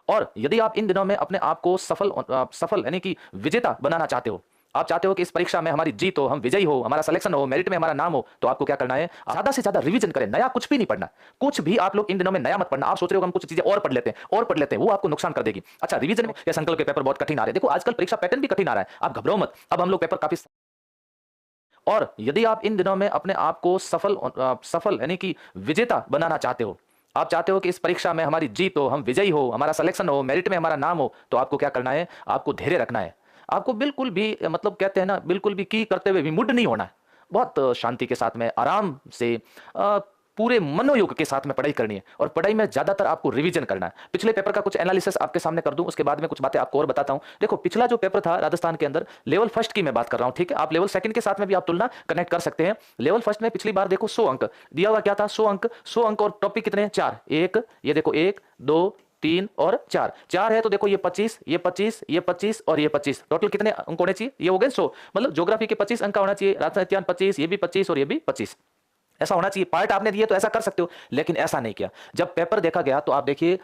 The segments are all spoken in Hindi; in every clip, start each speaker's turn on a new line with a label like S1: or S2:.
S1: और यदि आप इन दिनों में अपने आप को सफल यानी कि विजेता बनाना चाहते हो, आप चाहते हो कि इस परीक्षा में हमारी जीत हो, हम विजयी हो, हमारा सिलेक्शन हो, मेरिट में हमारा नाम हो, तो आपको क्या करना है, ज्यादा से ज्यादा रिवीजन करें। नया कुछ भी नहीं पढ़ना, कुछ भी आप लोग इन दिनों में नया मत पढ़ना। आप सोच रहे हो हम कुछ चीजें और पढ़ लेते हैं और पढ़ लेते हैं, वो आपको नुकसान कर देगी। अच्छा, रिवीजन में ये संकल्प के पेपर बहुत कठिन आ रहे हैं, देखो आजकल परीक्षा पैटर्न भी कठिन आ रहा है, आप घबराओ मत, अब हम लोग पेपर काफी। और यदि आप इन दिनों में अपने आप को सफल यानी कि विजेता बनाना चाहते हो, आप चाहते हो कि इस परीक्षा में हमारी जीत हो, हम विजयी हो, हमारा सिलेक्शन हो, मेरिट में हमारा नाम हो, तो आपको क्या करना है, आपको धैर्य रखना है। आपको बिल्कुल भी मतलब कहते हैं ना, बिल्कुल भी की करते हुए भी मुड नहीं होना है। बहुत शांति के साथ में आराम से पूरे मनोयोग के साथ में पढ़ाई करनी है। और पढ़ाई में ज्यादातर आपको रिवीजन करना है। पिछले पेपर का कुछ एनालिसिस आपके सामने कर दूं, उसके बाद में कुछ बातें आपको और बताता हूं। देखो पिछला जो पेपर था राजस्थान के अंदर, लेवल फर्स्ट की मैं बात कर रहा हूं, ठीक है। आप लेवल सेकंड के साथ में भी आप तुलना कनेक्ट कर सकते हैं। लेवल फर्स्ट में पिछली बार देखो 100 अंक दिया हुआ, क्या था 100 अंक और टॉपिक कितने हैं, 4। एक ये देखो 1 2 3 और 4 4 है, तो देखो ये 25 ये 25 ये 25 और ये 25, टोटल कितने अंक होने चाहिए, ये हो गए 100। मतलब ज्योग्राफी के 25 अंक का होना चाहिए, राजस्थान 25, ये भी 25 और ये भी 25, ऐसा होना चाहिए। पार्ट आपने दिए तो ऐसा कर सकते हो, लेकिन ऐसा नहीं किया। जब पेपर देखा गया तो आप देखिए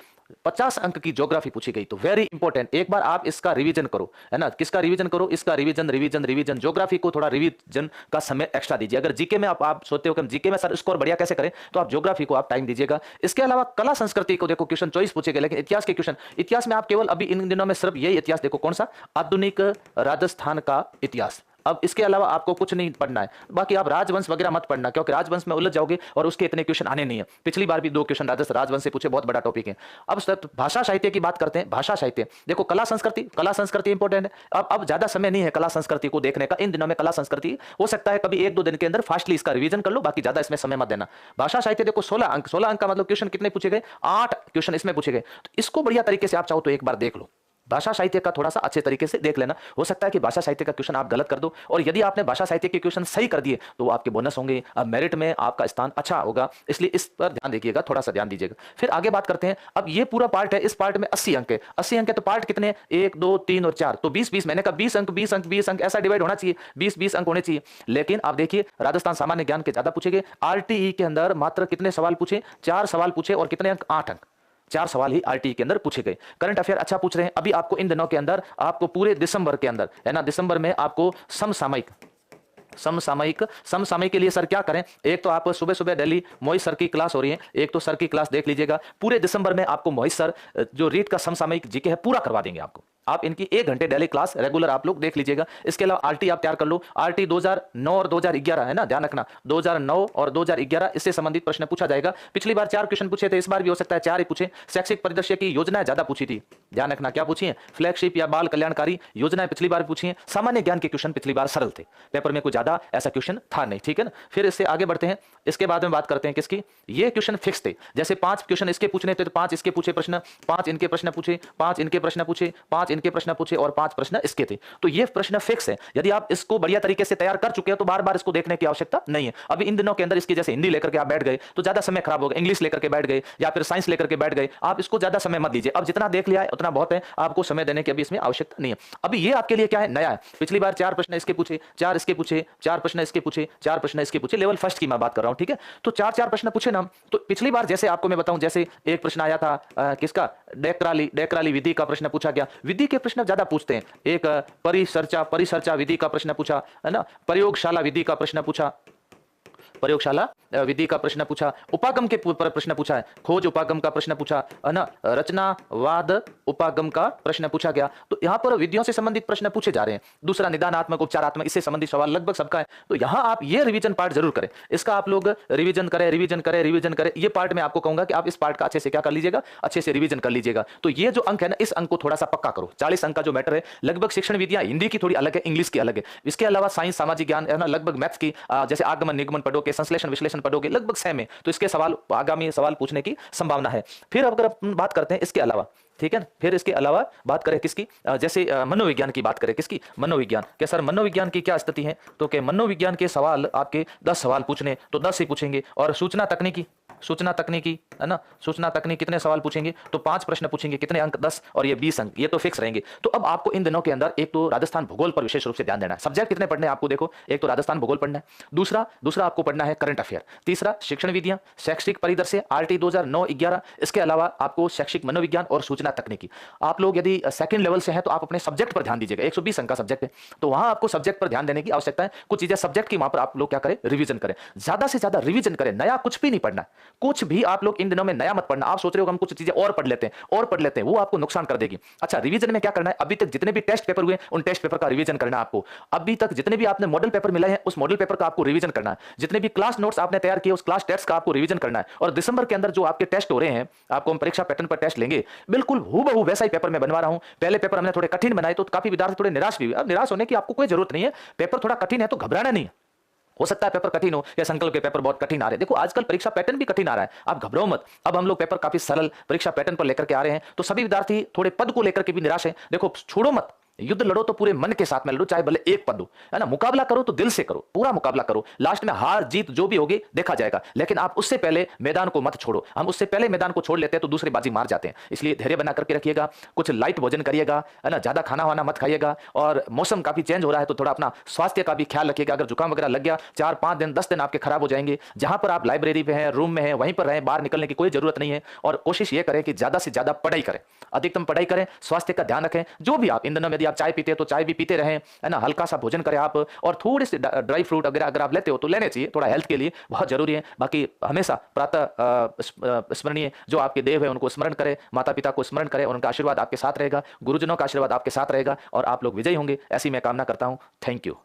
S1: 50 अंक की ज्योग्राफी पूछी गई, तो वेरी इंपॉर्टेंट, एक बार आप इसका रिवीजन करो, है ना। किसका रिवीजन करो, इसका रिवीजन रिवीजन रिवीजन। ज्योग्राफी को थोड़ा रिवीजन का समय एक्स्ट्रा दीजिए। अगर जीके में आप सोचते हो कि हम जीके में सर स्कोर बढ़िया कैसे करें, तो आप ज्योग्राफी को आप टाइम दीजिएगा। इसके अलावा कला संस्कृति को देखो, क्वेश्चन चॉइस पूछे गए, लेकिन इतिहास के क्वेश्चन, इतिहास में आप केवल अभी इन दिनों में सिर्फ यही इतिहास देखो, कौन सा, आधुनिक राजस्थान का इतिहास। अब इसके अलावा आपको कुछ नहीं पढ़ना है। बाकी आप राजवंश वगैरह मत पढ़ना, क्योंकि राजवंश में उलझ जाओगे और उसके इतने क्वेश्चन आने नहीं है। पिछली बार भी 2 क्वेश्चन राजवंश से पूछे, बहुत बड़ा टॉपिक है। अब भाषा साहित्य की बात करते हैं। भाषा साहित्य देखो, कला संस्कृति इंपॉर्टेंट है। अब ज्यादा समय नहीं है कला संस्कृति को देखने का इन दिनों में। कला संस्कृति हो सकता है कभी 1-2 दिन के अंदर फास्टली इसका रिवीजन कर लो, बाकी ज्यादा इसमें समय मत देना। भाषा साहित्य देखो 16 अंक का मतलब क्वेश्चन कितने पूछे गए, 8 क्वेश्चन इसमें पूछे गए। तो इसको बढ़िया तरीके से आप चाहो तो एक बार देख लो। भाषा साहित्य का थोड़ा सा अच्छे तरीके से देख लेना। हो सकता है कि भाषा साहित्य का क्वेश्चन आप गलत कर दो, और यदि आपने भाषा साहित्य के क्वेश्चन सही कर दिए तो वो आपके बोनस होंगे, अब मेरिट में आपका स्थान अच्छा होगा। इसलिए इस पर ध्यान देखिएगा, थोड़ा सा ध्यान दीजिएगा। फिर आगे बात करते हैं। अब ये पूरा पार्ट है, इस पार्ट में 80 अंक है। 80 अंक है तो पार्ट कितने, 1 2 3 और 4, तो 20 मैंने कहा 20 अंक 20 अंक 20 अंक ऐसा डिवाइड होना चाहिए, 20 अंक होने चाहिए। लेकिन आप देखिए राजस्थान सामान्य ज्ञान के ज्यादा पूछे गए। आरटीई के अंदर मात्र कितने सवाल पूछे, 4 सवाल पूछे, और कितने अंक, 8 अंक। 4 सवाल ही आरटी के अंदर पूछे गए। करंट अफेयर अच्छा पूछ रहे हैं। अभी आपको इन दिनों के अंदर, आपको पूरे दिसंबर के अंदर, है ना, दिसंबर में आपको समसामयिक के लिए सर क्या करें, एक तो आप सुबह सुबह दिल्ली मोहित सर की क्लास हो रही है, एक तो सर की क्लास देख लीजिएगा। पूरे दिसंबर में आपको मोहित सर जो रीत का समसामयिक जीके है पूरा करवा देंगे आपको। आप इनकी 1 घंटे डेली क्लास रेगुलर आप लोग देख लीजिएगा। इसके अलावा आरटी आप तैयार कर लो। आरटी 2009 और 2011 है ना, ध्यान रखना 2009 और 2011 इससे संबंधित प्रश्न पूछा जाएगा। पिछली बार 4 क्वेश्चन पूछे थे, इस बार भी हो सकता है 4 ही पूछे। शैक्षिक परिदृश्य की योजनाएं ज्यादा पूछी थी, ध्यान रखना क्या पूछी है, फ्लैगशिप या बाल कल्याणकारी योजनाएं पिछली बार पूछी है। सामान्य ज्ञान के क्वेश्चन पिछली बार सरल थे, पेपर में कुछ ज्यादा ऐसा क्वेश्चन था नहीं, ठीक है ना। फिर इससे आगे बढ़ते हैं। इसके बाद में बात करते हैं किसकी, ये क्वेश्चन फिक्स थे। जैसे 5 क्वेश्चन इसके पूछने थे तो 5 इसके पूछे प्रश्न, 5 इनके प्रश्न पूछे, 5 इनके प्रश्न पूछे, 5 इनके प्रश्न पूछे और 5 प्रश्न इसके थे। तो ये प्रश्न फिक्स है। यदि आप इसको बढ़िया तरीके से तैयार कर चुके हैं तो बार बार इसको देखने की आवश्यकता नहीं है। अभी इन दिनों के अंदर इसकी जैसे हिंदी लेकर के आप बैठ गए तो ज्यादा समय खराब होगा, इंग्लिश लेकर के बैठ गए या फिर साइंस लेकर के बैठ गए, आप इसको ज्यादा समय मत दीजिए। अब जितना देख लिया है उतना बहुत है, आपको समय देने की अभी इसमें आवश्यकता नहीं है। अभी ये आपके लिए क्या है, नया है। पिछली बार 4 प्रश्न इसके पूछे, 4 इसके पूछे, 4 प्रश्न इसके पूछे, 4 प्रश्न इसके पूछे। लेवल फर्स्ट की मैं बात कर रहा हूं, ठीक है। तो 4 पूछे पूछे ना, तो पिछली बार जैसे आपको मैं बताऊं, जैसे एक प्रश्न आया था किसका, डेक्राली विधि का प्रश्न पूछा गया। विधि के प्रश्न ज्यादा पूछते हैं। एक परिचर्चा विधि का प्रश्न पूछा, है ना, प्रयोगशाला विधि का प्रश्न पूछा, प्रयोगशाला विधि का प्रश्न पूछा, उपागम के प्रश्न पूछा है, खोज उपागम का प्रश्न पूछा, है ना, रचनावाद उपागम का प्रश्न पूछा गया। तो यहां पर विधियों से संबंधित प्रश्न पूछे जा रहे हैं। दूसरा निदानात्मक उपचारात्मक, इससे संबंधित सवाल लगभग सबका है। तो यहां आप ये रिवीजन पार्ट जरूर करें, इसका आप लोग रिवीजन करें। ये पार्ट मैं आपको कहूंगा कि आप इस पार्ट का अच्छे से क्या कर लीजिएगा, अच्छे से रिवीजन कर लीजिएगा। तो ये जो अंक है ना, इस अंक को थोड़ा सा पक्का करो। 40 अंक का जो मैटर है, लगभग शिक्षण विधियां हिंदी की थोड़ी अलग है, इंग्लिश की अलग है। इसके अलावा साइंस सामाजिक ज्ञान, है ना, लगभग मैथ्स की जैसे आगमन निगमन पढ़ोगे, संश्लेषण विश्लेषण पढ़ोगे, लगभग सेम है। तो इसके सवाल, आगामी सवाल पूछने की संभावना है। फिर अगर अपन बात करते हैं इसके अलावा, ठीक है ना, फिर इसके अलावा बात करें किसकी, जैसे मनोविज्ञान की बात करें, किसकी, मनोविज्ञान। क्या सर मनोविज्ञान की क्या स्थिति है, तो क्या मनोविज्ञान के सवाल आपके 10 सवाल पूछने तो 10 ही पूछेंगे। और सूचना तकनीकी, सूचना तकनीकी, है ना, सूचना तकनीक कितने सवाल पूछेंगे, तो 5 प्रश्न पूछेंगे, कितने अंक, 10, और ये 20 अंक, ये तो फिक्स रहेंगे। तो अब आपको इन दिनों के अंदर एक तो राजस्थान भूगोल पर विशेष रूप से ध्यान देना है। सब्जेक्ट कितने पढ़ने हैं आपको, देखो, एक तो राजस्थान भूगोल पढ़ना है, दूसरा आपको पढ़ना है करंट अफेयर, तीसरा शिक्षण विधियां, शैक्षिक परिदृश्य आरटी 2009-11, इसके अलावा आपको शैक्षिक मनोविज्ञान और सूचना तकनीकी। आप लोग यदि सेकंड लेवल से हैं तो आप अपने सब्जेक्ट पर ध्यान दीजिएगा, 120 अंक का सब्जेक्ट है, तो वहां आपको सब्जेक्ट पर ध्यान देने की आवश्यकता है। कुछ चीजें सब्जेक्ट की वहां पर आप लोग क्या करें, रिवीजन करें, ज्यादा से ज्यादा रिवीजन करें, नया कुछ भी नहीं पढ़ना, कुछ भी आप लोग इन दिनों में नया मत पढ़ना। आप सोच रहे हो हम कुछ चीजें और पढ़ लेते हैं, वो आपको नुकसान कर देगी। अच्छा, रिवीजन में क्या करना है, अभी तक जितने भी टेस्ट पेपर हुए उन टेस्ट पेपर का रिवीजन करना है आपको। अभी तक जितने भी आपने मॉडल पेपर मिले हैं उस मॉडल पेपर का आपको रिवीजन करना है। जितने भी क्लास नोट्स आपने तैयार किए उस क्लास टेस्ट का आपको रिवीजन करना है। और दिसंबर के अंदर जो आपके टेस्ट हो रहे हैं, आपको हम परीक्षा पैटर्न पर टेस्ट लेंगे, बिल्कुल हूबहू वैसा ही पेपर मैं बनवा रहा हूं। पहले पेपर हमने थोड़े कठिन बनाए तो काफी विद्यार्थी थोड़े निराश भी हुए। अब निराश होने की आपको कोई जरूरत नहीं है, पेपर थोड़ा कठिन है तो घबराना नहीं है। हो सकता है पेपर कठिन हो या संकल्प के पेपर बहुत कठिन आ रहे हैं। देखो आजकल परीक्षा पैटर्न भी कठिन आ रहा है, आप घबराओ मत। अब हम लोग पेपर काफी सरल परीक्षा पैटर्न पर लेकर के आ रहे हैं, तो सभी विद्यार्थी थोड़े पद को लेकर के भी निराश हैं। देखो छोड़ो मत, युद्ध लड़ो तो पूरे मन के साथ में लड़ो, चाहे भले एक पद हो, है ना। मुकाबला करो तो दिल से करो, पूरा मुकाबला करो। लास्ट में हार जीत जो भी होगी देखा जाएगा, लेकिन आप उससे पहले मैदान को मत छोड़ो। हम उससे पहले मैदान को छोड़ लेते हैं तो दूसरी बाजी मार जाते हैं। इसलिए धैर्य बना करके रखिएगा, कुछ लाइट भोजन करिएगा, है ना, ज्यादा खाना वाना मत खाइएगा। और मौसम काफी चेंज हो रहा है तो थोड़ा अपना स्वास्थ्य का भी ख्याल रखिएगा। अगर जुकाम वगैरह लग गया 4-5 दिन 10 दिन आपके खराब हो जाएंगे। जहां पर आप लाइब्रेरी पे हैं, रूम में हैं, वहीं पर रहें, बाहर निकलने की कोई जरूरत नहीं है। और कोशिश ये करें कि ज्यादा से ज्यादा पढ़ाई करें, अधिकतम पढ़ाई करें, स्वास्थ्य का ध्यान रखें। जो भी आप इन दिनों में यदि आप चाय पीते हैं तो चाय भी पीते रहें, है ना, हल्का सा भोजन करें आप, और थोड़े से ड्राई फ्रूट वगैरह अगर आप लेते हो तो लेने चाहिए, थोड़ा हेल्थ के लिए बहुत जरूरी है। बाकी हमेशा प्रातः स्मरणीय जो आपके देव है उनको स्मरण करें, माता पिता को स्मरण करें और उनका आशीर्वाद आपके साथ रहेगा, गुरुजनों का आशीर्वाद आपके साथ रहेगा और आप लोग विजयी होंगे, ऐसी मैं कामना करता हूं। Thank you.